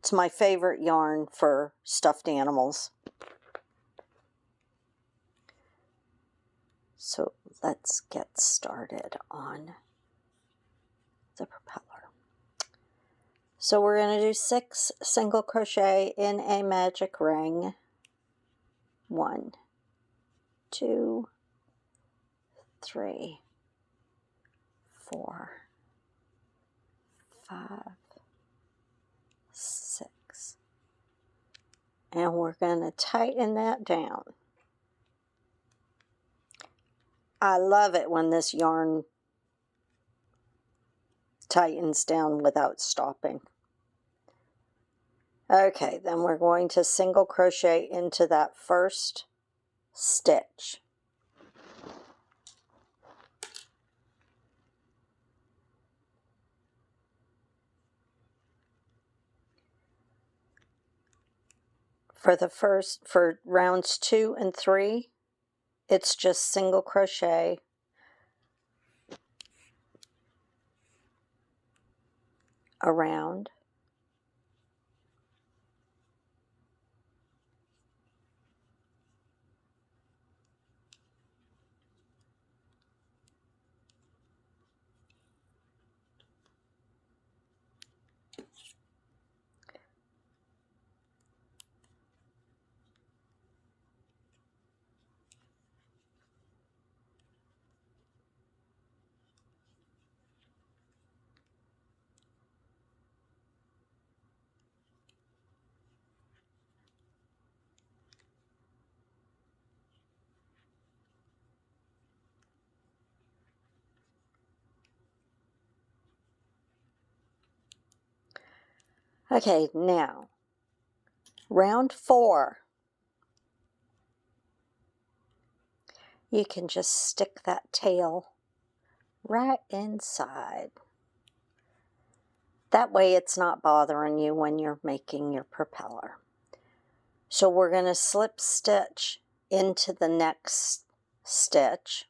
It's my favorite yarn for stuffed animals. So let's get started on the propeller. So we're going to do 6 single crochet in a magic ring. 1, 2, 3, 4, 5, 6. And we're going to tighten that down. I love it when this yarn tightens down without stopping. Okay, then we're going to single crochet into that first stitch. For rounds 2 and 3, it's just single crochet around, Okay, now, round 4, you can just stick that tail right inside. That way it's not bothering you when you're making your propeller. So we're going to slip stitch into the next stitch.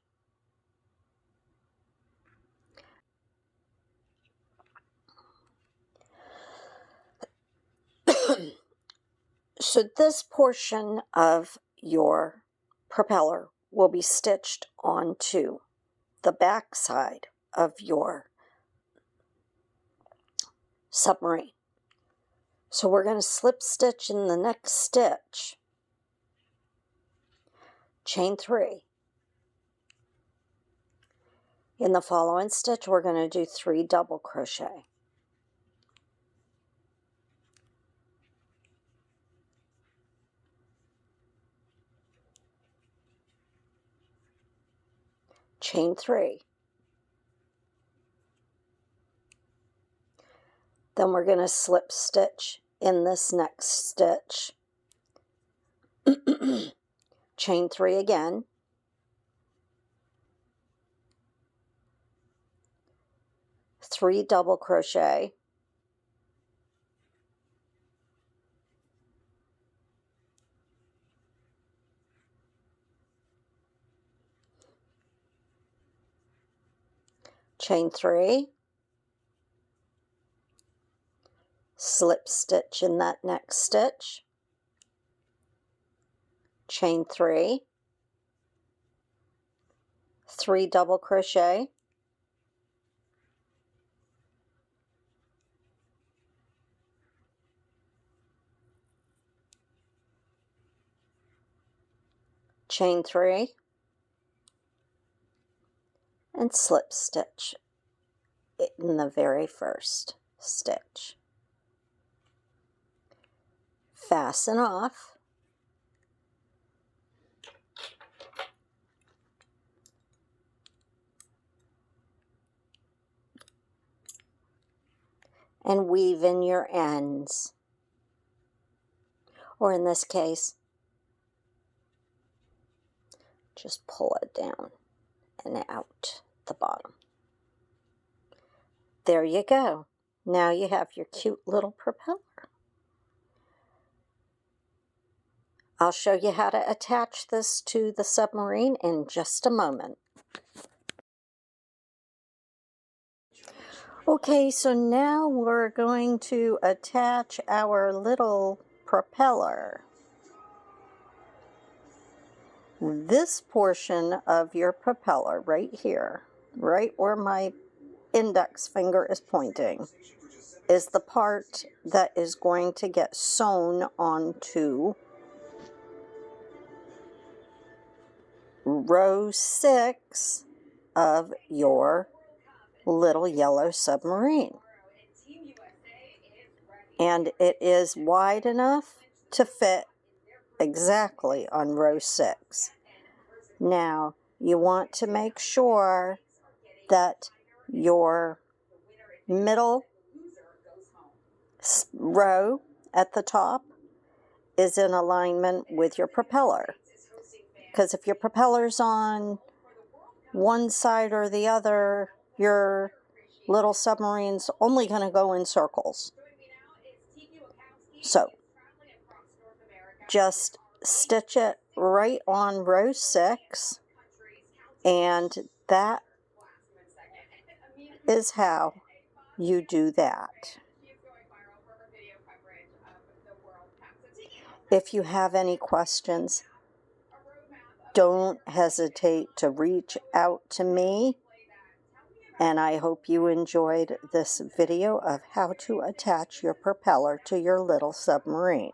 So this portion of your propeller will be stitched onto the back side of your submarine. So we're going to slip stitch in the next stitch, chain 3. In the following stitch, we're going to do 3 double crochet. Chain 3. Then we're going to slip stitch in this next stitch. Chain 3 again. Three double crochet. Chain 3, slip stitch in that next stitch, chain 3, 3 double crochet, chain 3, and slip stitch in the very first stitch. Fasten off. And weave in your ends. Or in this case, just pull it down and out the bottom. There you go. Now you have your cute little propeller. I'll show you how to attach this to the submarine in just a moment. Okay, so now we're going to attach our little propeller. This portion of your propeller right here, right where my index finger is pointing, is the part that is going to get sewn onto row 6 of your little yellow submarine. And it is wide enough to fit exactly on row 6. Now, you want to make sure that your middle row at the top is in alignment with your propeller. Because if your propeller's on one side or the other, your little submarine's only going to go in circles. So, just stitch it right on row 6, and that is how you do that. If you have any questions, don't hesitate to reach out to me, and I hope you enjoyed this video of how to attach your propeller to your little submarine.